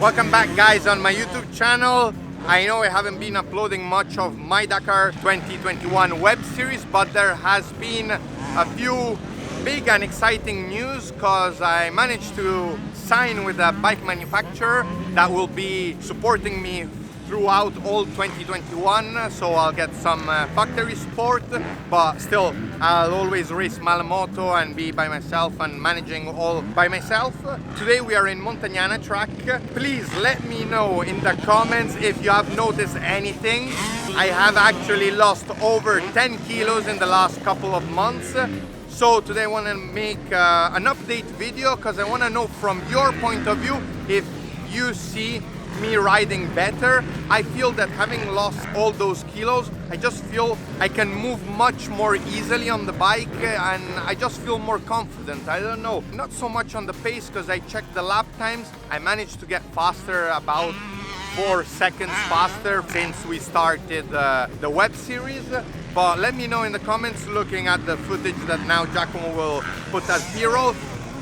Welcome back guys on my YouTube channel. I know I haven't been uploading much of my Dakar 2021 web series, but there has been a few big and exciting news because I managed to sign with a bike manufacturer that will be supporting me throughout all 2021, so I'll get some factory support, but still I'll always race Malamoto and be by myself and managing all by myself. Today we are in Montagnana track. Please let me know in the comments if you have noticed anything. I have actually lost over 10 kilos in the last couple of months. So today I want to make an update video because I want to know from your point of view if you see me riding better. I feel that having lost all those kilos, I just feel I can move much more easily on the bike and I just feel more confident. I don't know, not so much on the pace because I checked the lap times. I managed to get faster, about 4 seconds faster since we started the web series. But let me know in the comments, looking at the footage that now Giacomo will put as B-roll,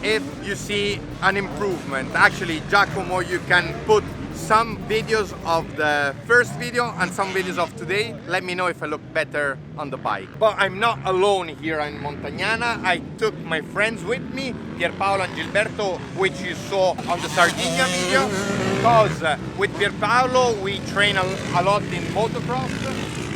if you see an improvement. Actually, Giacomo, you can put some videos of the first video and some videos of today. Let me know if I look better on the bike. But I'm not alone here in Montagnana. I took my friends with me, Pierpaolo and Gilberto, which you saw on the Sardinia video, because with Pierpaolo we train a lot in motocross,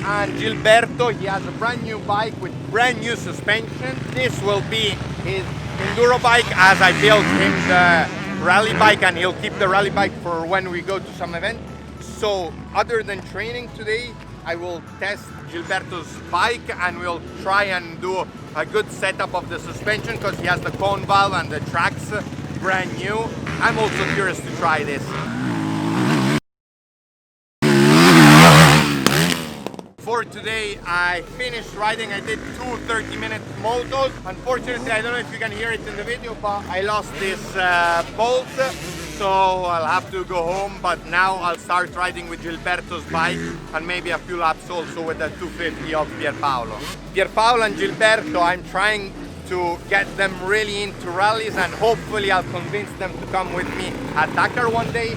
and Gilberto, he has a brand new bike with brand new suspension. This will be his enduro bike, as I built him the rally bike, and he'll keep the rally bike for when we go to some event. So other than training today, I will test Gilberto's bike and we'll try and do a good setup of the suspension because he has the cone valve and the tracks brand new. I'm also curious to try this. For today, I finished riding. I did 2 30-minute motos. Unfortunately, I don't know if you can hear it in the video, but I lost this bolt, so I'll have to go home. But now I'll start riding with Gilberto's bike and maybe a few laps also with the 250 of Pierpaolo. Pierpaolo and Gilberto, I'm trying to get them really into rallies, and hopefully I'll convince them to come with me at Dakar one day.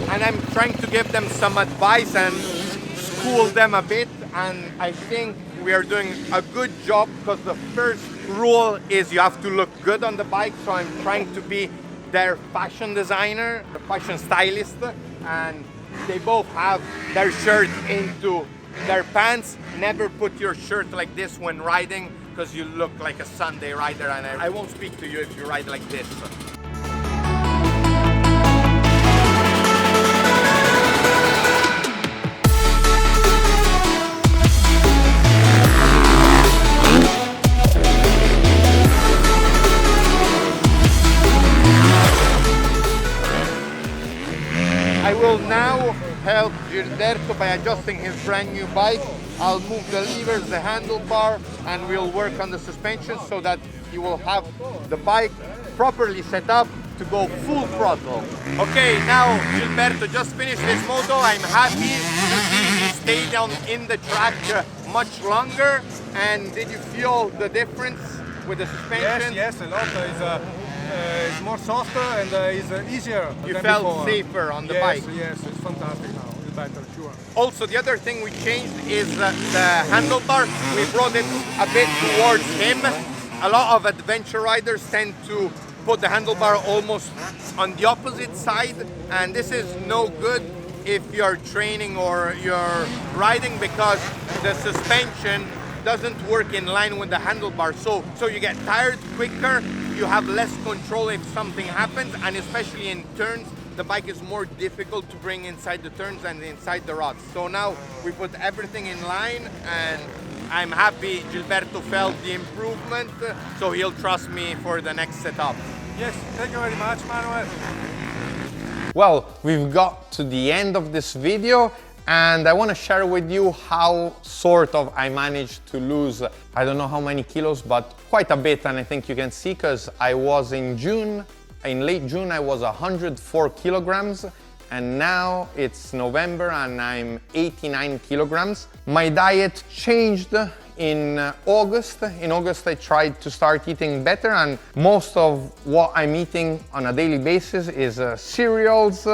And I'm trying to give them some advice and school them a bit, and I think we are doing a good job because the first rule is you have to look good on the bike. So I'm trying to be their fashion designer, the fashion stylist, and they both have their shirt into their pants. Never put your shirt like this when riding because you look like a Sunday rider, and I won't speak to you if you ride like this. I will now help Gilberto by adjusting his brand new bike. I'll move the levers, the handlebar, and we'll work on the suspension so that he will have the bike properly set up to go full throttle. Okay, now Gilberto just finished his moto. I'm happy to see he stayed on in the track much longer. And did you feel the difference with the suspension? Yes, a lot. It's more softer and it's easier. You felt safer on the bike? Yes, it's fantastic now. It's better, sure. Also, the other thing we changed is the handlebar. We brought it a bit towards him. A lot of adventure riders tend to put the handlebar almost on the opposite side, and this is no good if you're training or you're riding because the suspension doesn't work in line with the handlebar, so you get tired quicker, you have less control if something happens, and especially in turns, the bike is more difficult to bring inside the turns and inside the rods. So now we put everything in line, and I'm happy Gilberto felt the improvement, so he'll trust me for the next setup. Yes, thank you very much, Manuel. Well, we've got to the end of this video, and I want to share with you how sort of I managed to lose, I don't know how many kilos, but quite a bit, and I think you can see because I was in late June I was 104 kilograms, and now it's November and I'm 89 kilograms. My diet changed in August. In August I tried to start eating better, and most of what I'm eating on a daily basis is cereals,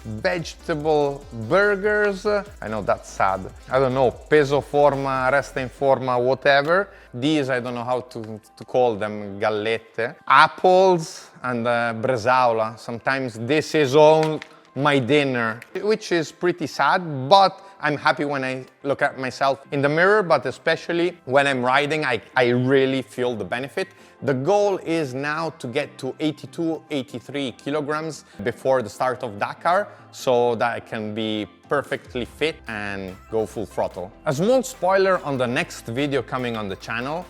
vegetable burgers. I know that's sad. I don't know, peso forma, resta in forma, whatever. These, I don't know how to call them, gallette. Apples and bresaola. Sometimes this is all my dinner, which is pretty sad, but I'm happy when I look at myself in the mirror, but especially when I'm riding, I really feel the benefit. The goal is now to get to 82, 83 kilograms before the start of Dakar, so that I can be perfectly fit and go full throttle. A small spoiler on the next video coming on the channel,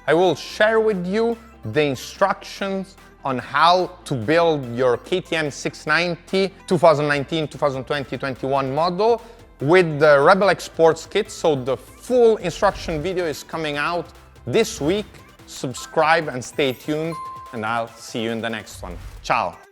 I will share with you the instructions on how to build your KTM 690 2019, 2020, 21 model with the Rebel X Sports kit. So the full instruction video is coming out this week. Subscribe and stay tuned, and I'll see you in the next one. Ciao!